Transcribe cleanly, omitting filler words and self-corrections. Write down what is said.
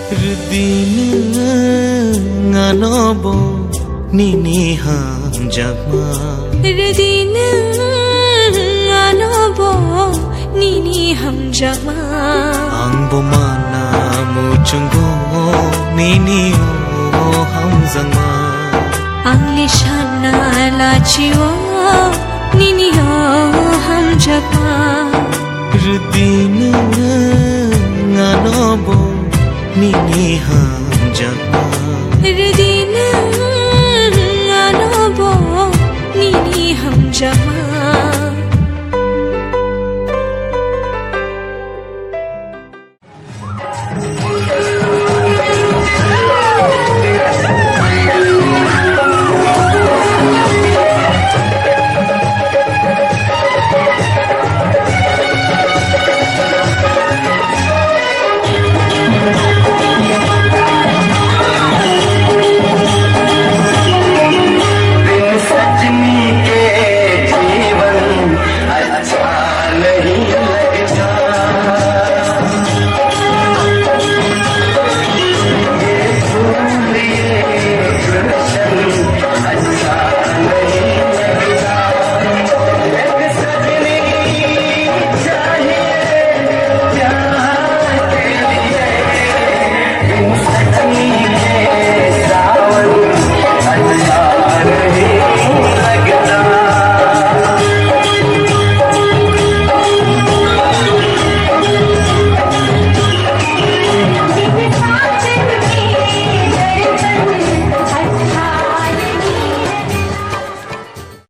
Rudin nganobo nini ham jagma Rudin nganobo nini ham jagma Angbo mana muchungo nini o ham zangma Angli shana lachiwo nini o ham jagma Rudin nganobo nini ham jagma Rudin nganobo nini ham jagma